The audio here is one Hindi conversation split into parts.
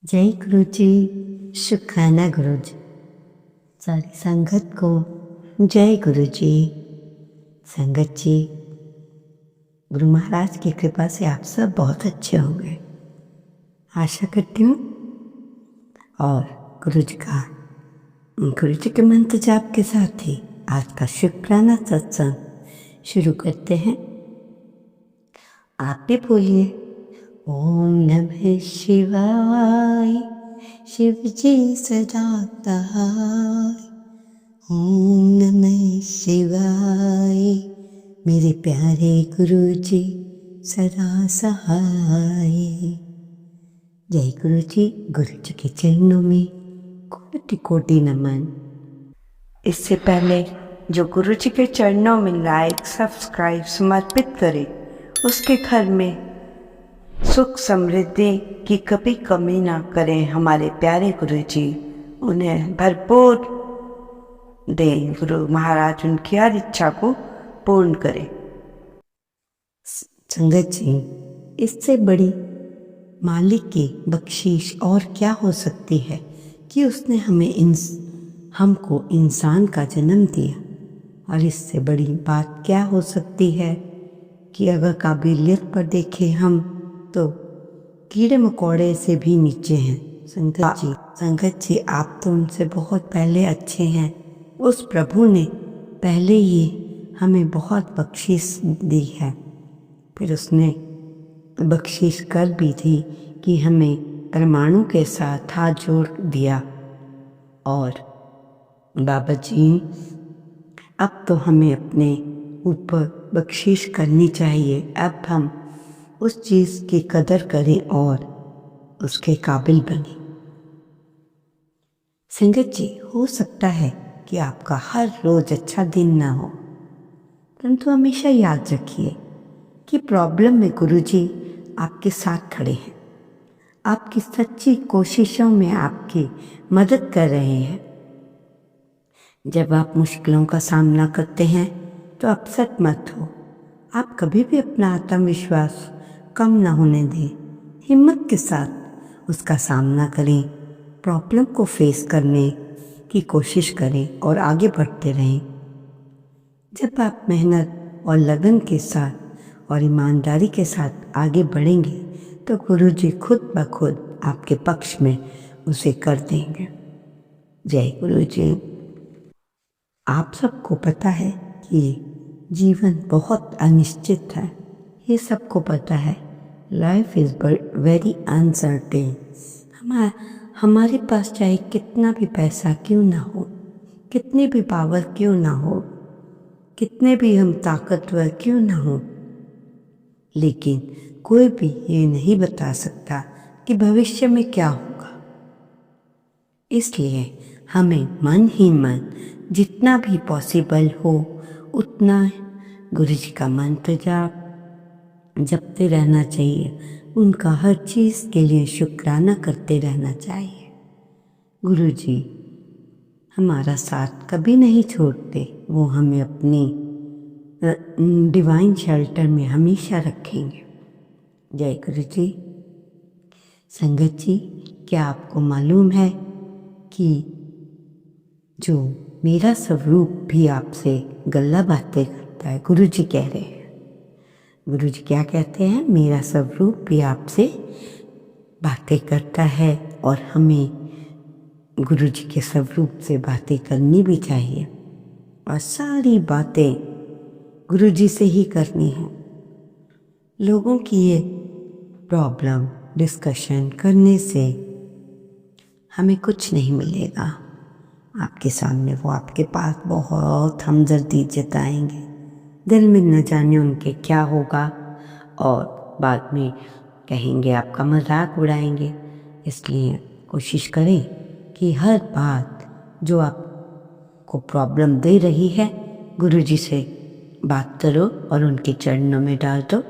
जय गुरु जी। शुक्राना गुरु जी। सारी संगत को जय गुरु जी। संगत जी, गुरु महाराज की कृपा से आप सब बहुत अच्छे होंगे, आशा करती हूँ। और गुरु जी के मंत्र जाप के साथ ही आज का शुक्राना सत्संग शुरू करते हैं। आप भी बोलिए, ओम नमः शिवाय, शिव जी सदा सहाय। ओम नमः शिवाय, मेरे प्यारे गुरु जी सदा सहाय। जय गुरु जी। गुरु जी के चरणों में कोटि कोटि नमन। इससे पहले जो गुरु जी के चरणों में लाइक सब्सक्राइब समर्पित करे, उसके घर में सुख समृद्धि की कभी कमी ना करें हमारे प्यारे गुरु जी। उन्हें भरपूर दें गुरु महाराज, उनकी हर इच्छा को पूर्ण करें। संगत जी, इससे बड़ी मालिक की बख्शीश और क्या हो सकती है कि उसने हमको इंसान का जन्म दिया। और इससे बड़ी बात क्या हो सकती है कि अगर काबिलियत पर देखें हम तो कीड़े मकोड़े से भी नीचे हैं। संगत जी, आप तो उनसे बहुत पहले अच्छे हैं। उस प्रभु ने पहले ही हमें बहुत बख्शीश दी है, फिर उसने बख्शीश कर भी दी कि हमें परमाणु के साथ हाथ जोड़ दिया। और बाबा जी, अब तो हमें अपने ऊपर बख्शीश करनी चाहिए। अब हम उस चीज़ की कदर करें और उसके काबिल बने। संगत जी, हो सकता है कि आपका हर रोज अच्छा दिन ना हो, परंतु हमेशा याद रखिए कि प्रॉब्लम में गुरुजी आपके साथ खड़े हैं, आपकी सच्ची कोशिशों में आपकी मदद कर रहे हैं। जब आप मुश्किलों का सामना करते हैं तो अपसेट मत हो। आप कभी भी अपना आत्मविश्वास कम ना होने दें। हिम्मत के साथ उसका सामना करें, प्रॉब्लम को फेस करने की कोशिश करें और आगे बढ़ते रहें। जब आप मेहनत और लगन के साथ और ईमानदारी के साथ आगे बढ़ेंगे तो गुरुजी खुद ब खुद आपके पक्ष में उसे कर देंगे। जय गुरु जी। आप सबको पता है कि जीवन बहुत अनिश्चित है, ये सबको पता है। Life is very uncertain. हमारे पास चाहे कितना भी पैसा क्यों ना हो, कितनी भी पावर क्यों ना हो, कितने भी हम ताकतवर क्यों ना हो, लेकिन कोई भी ये नहीं बता सकता कि भविष्य में क्या होगा। इसलिए हमें मन ही मन जितना भी पॉसिबल हो उतना गुरु जी का मंत्र जाप जपते रहना चाहिए। उनका हर चीज़ के लिए शुक्राना करते रहना चाहिए। गुरु जी हमारा साथ कभी नहीं छोड़ते, वो हमें अपनी डिवाइन शेल्टर में हमेशा रखेंगे। जय गुरु जी। संगत जी, क्या आपको मालूम है कि जो मेरा स्वरूप भी आपसे गल्ला बातें करता है? गुरु जी कह रहे हैं। गुरु जी क्या कहते हैं? मेरा स्वरूप भी आपसे बातें करता है और हमें गुरु जी के स्वरूप से बातें करनी भी चाहिए। और सारी बातें गुरु जी से ही करनी है। लोगों की ये प्रॉब्लम डिस्कशन करने से हमें कुछ नहीं मिलेगा। आपके सामने वो आपके पास बहुत हमदर्दी जताएंगे, दिल में न जाने उनके क्या होगा और बाद में कहेंगे, आपका मजाक उड़ाएंगे। इसलिए कोशिश करें कि हर बात जो आपको प्रॉब्लम दे रही है गुरुजी से बात करो और उनके चरणों में डाल दो।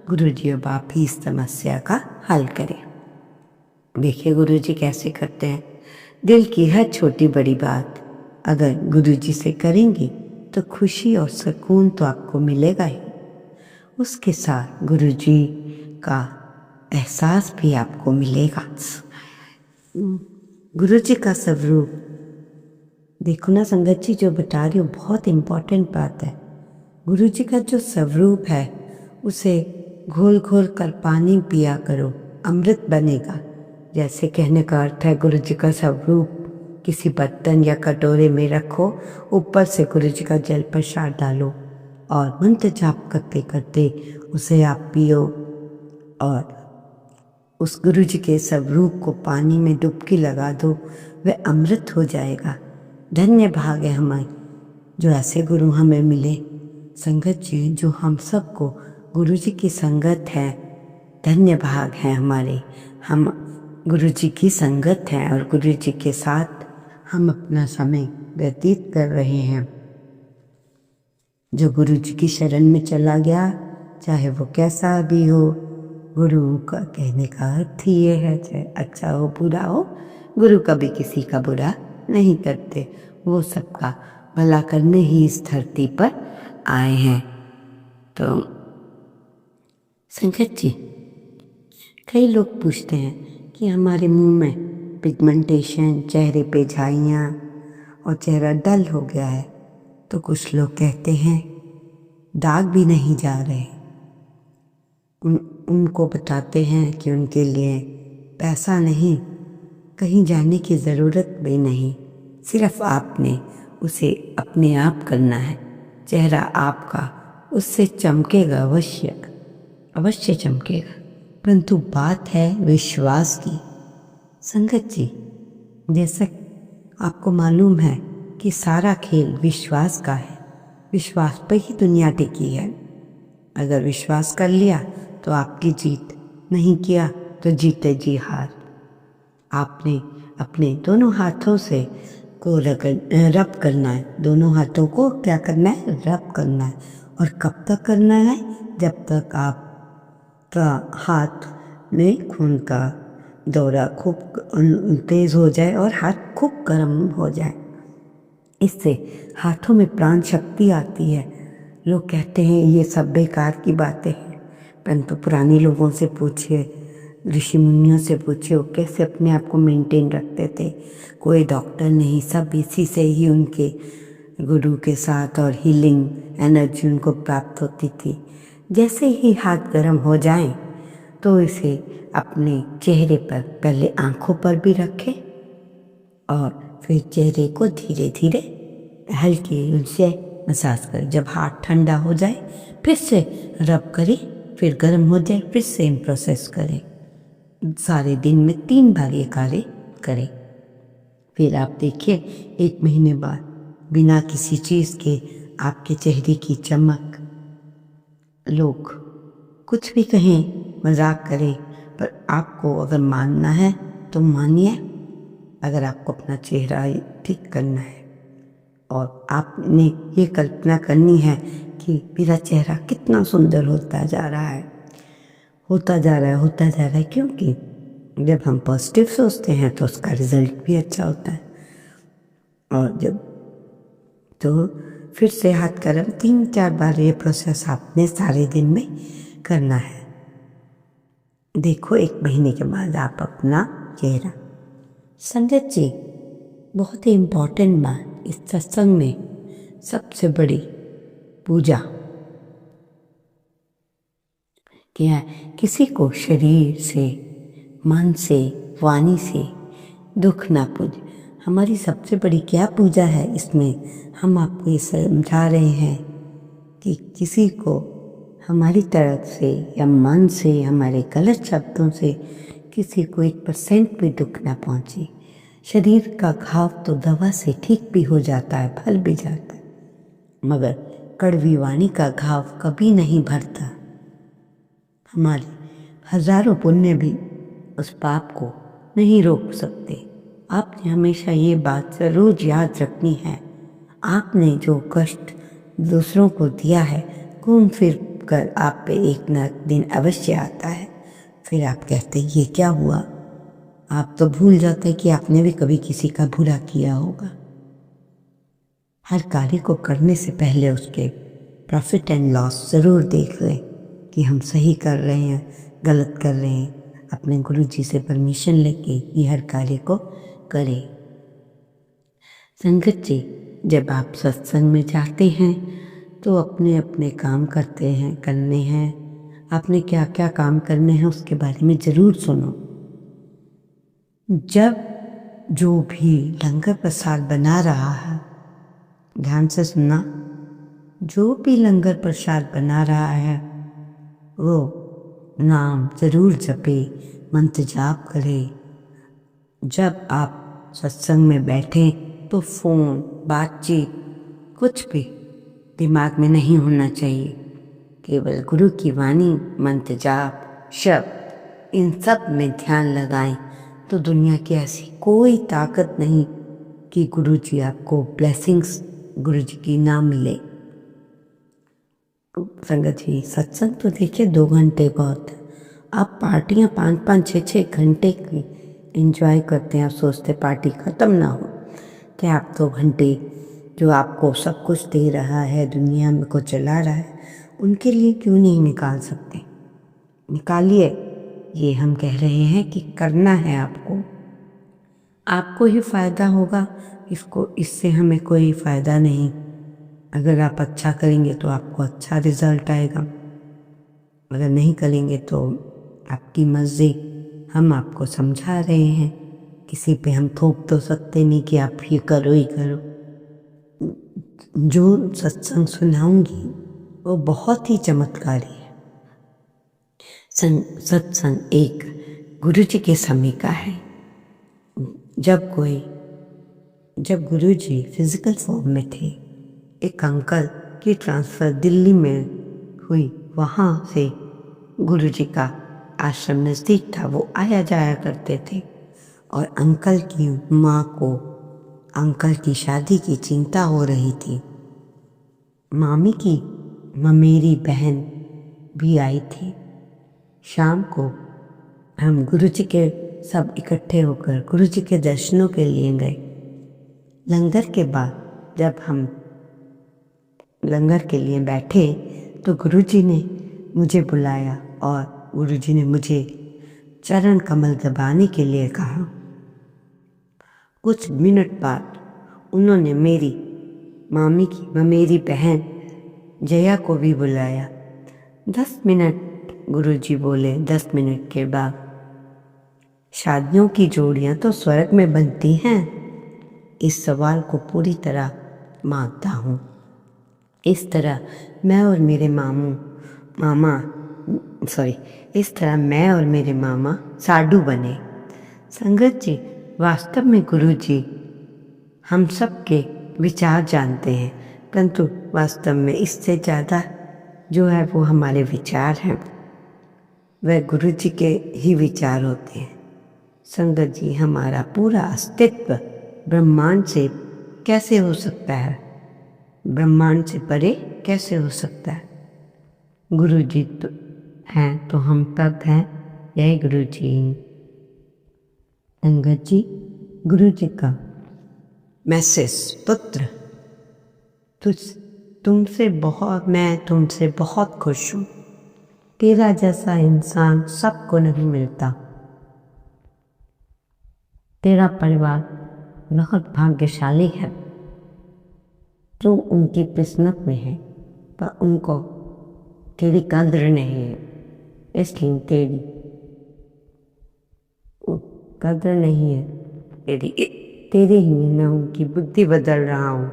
गुरुजी अब आप ही इस समस्या का हल करें। देखिए गुरुजी कैसे करते हैं। दिल की हर छोटी बड़ी बात अगर गुरुजी से करेंगे तो खुशी और सुकून तो आपको मिलेगा ही, उसके साथ गुरुजी का एहसास भी आपको मिलेगा। गुरु जी का स्वरूप देखो ना संगत जी, जो बता रही हो बहुत इम्पोर्टेंट बात है। गुरु जी का जो स्वरूप है उसे घोल घोल कर पानी पिया करो, अमृत बनेगा। जैसे कहने का अर्थ है, गुरु जी का स्वरूप किसी बर्तन या कटोरे में रखो, ऊपर से गुरु जी का जल प्रसाद डालो और मंत्र जाप करते करते उसे आप पियो और उस गुरु जी के स्वरूप को पानी में डुबकी लगा दो, वह अमृत हो जाएगा। धन्य भाग है हमारे जो ऐसे गुरु हमें मिले। संगत जी, जो हम सबको गुरु जी की संगत है, धन्य भाग है हमारे। हम गुरु जी की संगत हैं और गुरु जी के साथ हम अपना समय व्यतीत कर रहे हैं। जो गुरु जी की शरण में चला गया, चाहे वो कैसा भी हो, गुरु का कहने का अर्थ ही ये है, चाहे अच्छा हो बुरा हो, गुरु कभी किसी का बुरा नहीं करते। वो सबका भला करने ही इस धरती पर आए हैं। तो संगत जी, कई लोग पूछते हैं कि हमारे मुंह में पिगमेंटेशन, चेहरे पे झाइयाँ और चेहरा डल हो गया है। तो कुछ लोग कहते हैं दाग भी नहीं जा रहे। उनको बताते हैं कि उनके लिए पैसा नहीं, कहीं जाने की ज़रूरत भी नहीं, सिर्फ आपने उसे अपने आप करना है। चेहरा आपका उससे चमकेगा, अवश्य अवश्य चमकेगा। परंतु बात है विश्वास की। संगत जी, जैसा आपको मालूम है कि सारा खेल विश्वास का है। विश्वास पर ही दुनिया टिकी है। अगर विश्वास कर लिया तो आपकी जीत, नहीं किया तो जीते जी हार। आपने अपने दोनों हाथों से को रब करना है। दोनों हाथों को क्या करना है? रब करना है। और कब तक करना है? जब तक आपका हाथ में खून का दौरा खूब तेज हो जाए और हाथ खूब गर्म हो जाए। इससे हाथों में प्राण शक्ति आती है। लोग कहते हैं ये सब बेकार की बातें हैं, परंतु पुराने लोगों से पूछिए, ऋषि मुनियों से पूछिए, वो कैसे अपने आप को मेंटेन रखते थे। कोई डॉक्टर नहीं, सब इसी से ही उनके गुरु के साथ और हीलिंग एनर्जी उनको प्राप्त होती थी। जैसे ही हाथ गर्म हो जाएं तो इसे अपने चेहरे पर, पहले आँखों पर भी रखें और फिर चेहरे को धीरे धीरे हल्के उनसे मसाज करें। जब हाथ ठंडा हो जाए फिर से रब करें, फिर गर्म हो जाए फिर सेम प्रोसेस करें। सारे दिन में 3 बार ये कार्य करें। फिर आप देखिए 1 महीने बाद बिना किसी चीज़ के आपके चेहरे की चमक, लोग कुछ भी कहें, मजाक करें, पर आपको अगर मानना है तो मानिए। अगर आपको अपना चेहरा ठीक करना है और आपने ये कल्पना करनी है कि मेरा चेहरा कितना सुंदर होता जा रहा है, होता जा रहा है, होता जा रहा है, क्योंकि जब हम पॉजिटिव सोचते हैं तो उसका रिजल्ट भी अच्छा होता है। और जब तो फिर से हाथ गर्म 3-4 बार ये प्रोसेस आपने सारे दिन में करना है। देखो 1 महीने के बाद आप अपना चेहरा। संगत जी, बहुत ही इम्पोर्टेंट बात, इस सत्संग में सबसे बड़ी पूजा क्या है? किसी को शरीर से, मन से, वाणी से दुख ना पूजे। हमारी सबसे बड़ी क्या पूजा है? इसमें हम आपको ये समझा रहे हैं कि किसी को हमारी तरफ से या मन से, हमारे गलत शब्दों से किसी को 1% भी दुख ना पहुँचे। शरीर का घाव तो दवा से ठीक भी हो जाता है, फल भी जाता है, मगर कड़वी वाणी का घाव कभी नहीं भरता। हमारे हजारों पुण्य भी उस पाप को नहीं रोक सकते। आपने हमेशा ये बात ज़रूर याद रखनी है। आपने जो कष्ट दूसरों को दिया है, घूम फिर कर आप पे एक न एक दिन अवश्य आता है। फिर आप कहते हैं ये क्या हुआ? आप तो भूल जाते कि आपने भी कभी किसी का बुरा किया होगा। हर कार्य को करने से पहले उसके प्रॉफिट एंड लॉस ज़रूर देख लें कि हम सही कर रहे हैं, गलत कर रहे हैं। अपने गुरु जी से परमिशन लेके ये हर कार्य को करें। संगत जी, जब आप सत्संग में जाते हैं तो अपने अपने काम करने हैं। आपने क्या क्या काम करने हैं उसके बारे में ज़रूर सुनो। जब जो भी लंगर प्रसाद बना रहा है, ध्यान से सुनना, जो भी लंगर प्रसाद बना रहा है वो नाम ज़रूर जपे, मंत्र जाप करे। जब आप सत्संग में बैठे तो फ़ोन, बातचीत कुछ भी दिमाग में नहीं होना चाहिए। केवल गुरु की वाणी, मंत्र जाप, शब्द, इन सब में ध्यान लगाएं तो दुनिया की ऐसी कोई ताकत नहीं कि गुरु जी आपको ब्लेसिंग्स गुरु जी की ना मिले। संगत जी, सत्संग तो देखिए 2 घंटे बहुत है। आप पार्टियाँ 5-5, 6-6 घंटे की एंजॉय करते हैं। आप सोचते पार्टी ख़त्म ना हो, क्या आप 2 घंटे जो आपको सब कुछ दे रहा है, दुनिया में को चला रहा है, उनके लिए क्यों नहीं निकाल सकते? निकालिए। ये हम कह रहे हैं कि करना है आपको ही फ़ायदा होगा। इससे हमें कोई फ़ायदा नहीं। अगर आप अच्छा करेंगे तो आपको अच्छा रिजल्ट आएगा, अगर नहीं करेंगे तो आपकी मर्ज़ी। हम आपको समझा रहे हैं, किसी पे हम थोप तो सकते नहीं कि आप ये करो ही करो। जो सत्संग सुनाऊंगी वो बहुत ही चमत्कारी है। सत्संग एक गुरु जी के समय का है। जब गुरु जी फिजिकल फॉर्म में थे, एक अंकल की ट्रांसफ़र दिल्ली में हुई। वहाँ से गुरु जी का आश्रम नज़दीक था, वो आया जाया करते थे। और अंकल की माँ को अंकल की शादी की चिंता हो रही थी। मामी की ममेरी बहन भी आई थी। शाम को हम गुरु जी के सब इकट्ठे होकर गुरु जी के दर्शनों के लिए गए। लंगर के बाद जब हम लंगर के लिए बैठे तो गुरु जी ने मुझे बुलाया और गुरु जी ने मुझे चरण कमल दबाने के लिए कहा। कुछ मिनट बाद उन्होंने मेरी मामी की ममेरी बहन जया को भी बुलाया। 10 मिनट गुरु जी बोले। 10 मिनट के बाद शादियों की जोड़ियां तो स्वर्ग में बनती हैं। इस सवाल को पूरी तरह मानता हूँ। इस तरह मैं और मेरे मामा साडू बने। संगत जी, वास्तव में गुरु जी हम सब के विचार जानते हैं, परंतु वास्तव में इससे ज़्यादा जो है वो हमारे विचार हैं, वह गुरु जी के ही विचार होते हैं। संगत जी, हमारा पूरा अस्तित्व ब्रह्मांड से कैसे हो सकता है? ब्रह्मांड से परे कैसे हो सकता है? गुरु जी तो हैं तो हम तब हैं। जय गुरु जी। संगत जी, गुरु जी का मैसेज। पुत्र, मैं तुमसे बहुत खुश हूँ। तेरा जैसा इंसान सबको नहीं मिलता। तेरा परिवार बहुत भाग्यशाली है। जो उनकी किस्मत में है पर उनको तेरी कद्र नहीं है, इसलिए तेरी कद्र नहीं है। तेरे ही मैं उनकी बुद्धि बदल रहा हूँ।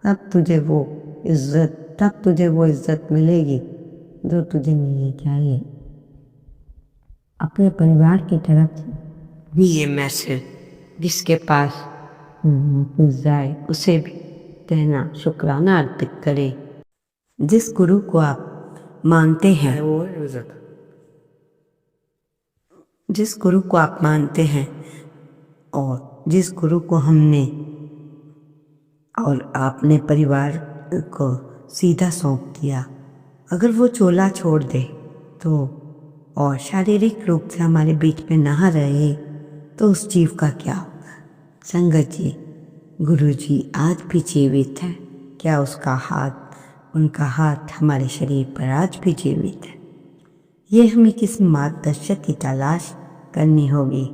तब तुझे वो इज्जत मिलेगी जो तुझे मिलनी चाहिए। अपने परिवार की तरफ से भी ये मैसेज जिसके पास जाए उसे भी कहना, शुक्राना अर्पित करे। जिस गुरु को आप मानते हैं और जिस गुरु को हमने और आपने परिवार को सीधा सौंप दिया, अगर वो चोला छोड़ दे तो और शारीरिक रूप से हमारे बीच में ना रहे तो उस जीव का क्या होगा? संगत जी, गुरु जी आज भी जीवित है। क्या उनका हाथ हमारे शरीर पर आज भी जीवित है? ये हमें किसी मार्गदर्शक की तलाश करनी होगी।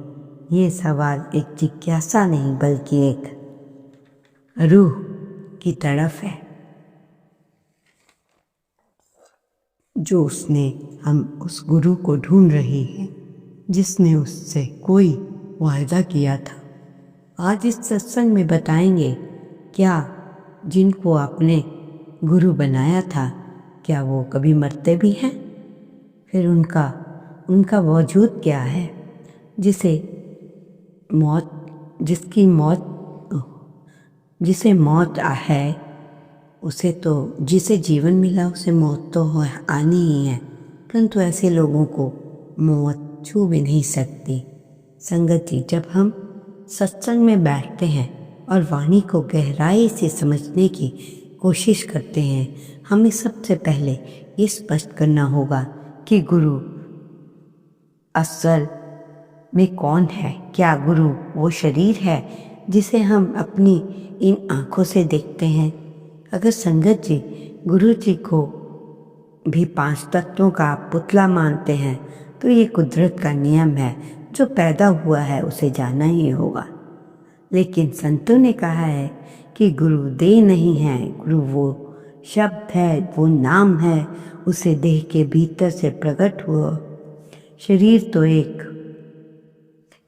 ये सवाल एक जिज्ञासा नहीं बल्कि एक रूह की तरफ है जो हम उस गुरु को ढूंढ रहे हैं जिसने उससे कोई वायदा किया था। आज इस सत्संग में बताएंगे क्या जिनको आपने गुरु बनाया था क्या वो कभी मरते भी हैं? फिर उनका वजूद क्या है जिसे मौत है उसे तो जिसे जीवन मिला उसे मौत तो आनी ही है, परंतु ऐसे लोगों को मौत छू भी नहीं सकती। संगत जी, जब हम सत्संग में बैठते हैं और वाणी को गहराई से समझने की कोशिश करते हैं, हमें सबसे पहले ये स्पष्ट करना होगा कि गुरु असल में कौन है। क्या गुरु वो शरीर है जिसे हम अपनी इन आँखों से देखते हैं? अगर संगत जी गुरु जी को भी 5 तत्वों का पुतला मानते हैं तो ये कुदरत का नियम है, जो पैदा हुआ है उसे जाना ही होगा। लेकिन संतों ने कहा है कि गुरु देह नहीं है, गुरु वो शब्द है, वो नाम है, उसे देह के भीतर से प्रकट हुआ। शरीर तो एक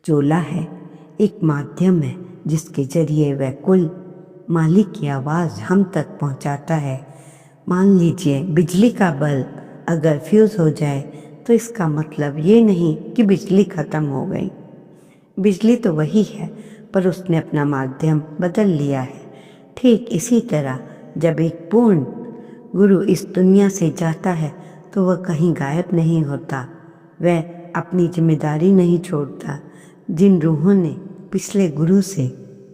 चोला है, एक माध्यम है जिसके जरिए वह कुल मालिक की आवाज़ हम तक पहुंचाता है। मान लीजिए बिजली का बल्ब अगर फ्यूज़ हो जाए तो इसका मतलब ये नहीं कि बिजली ख़त्म हो गई। बिजली तो वही है, पर उसने अपना माध्यम बदल लिया है। ठीक इसी तरह जब एक पूर्ण गुरु इस दुनिया से जाता है तो वह कहीं गायब नहीं होता, वह अपनी जिम्मेदारी नहीं छोड़ता। जिन रूहों ने पिछले गुरु से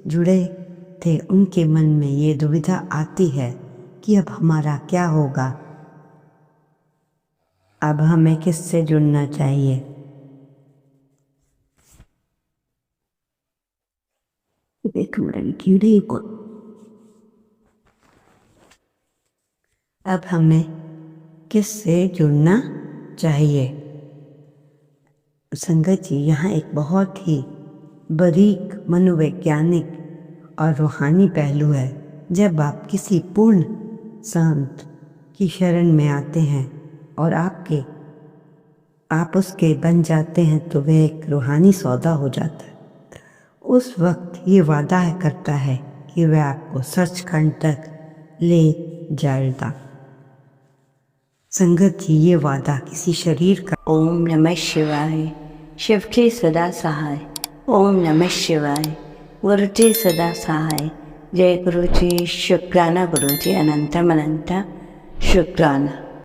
जुड़े थे उनके मन में ये दुविधा आती है कि अब हमारा क्या होगा, अब हमें किससे जुड़ना चाहिए। अब हमें किससे जुड़ना चाहिए? संगत जी, यहाँ एक बहुत ही बारीक मनोवैज्ञानिक और रूहानी पहलू है। जब आप किसी पूर्ण संत की शरण में आते हैं और आप उसके बन जाते हैं तो वह एक रूहानी सौदा हो जाता है। उस वक्त ये वादा करता है कि वह आपको सचखंड तक ले जाएगा। संगत जी, ये वादा किसी शरीर का। ओम नमः शिवाय। शिव के सदा सहाय। ओम नमः शिवाय। गुरु जी सदा सहाय। जय गुरु जी। शुक्राना गुरु जी, अनंतम अनंत शुक्राना।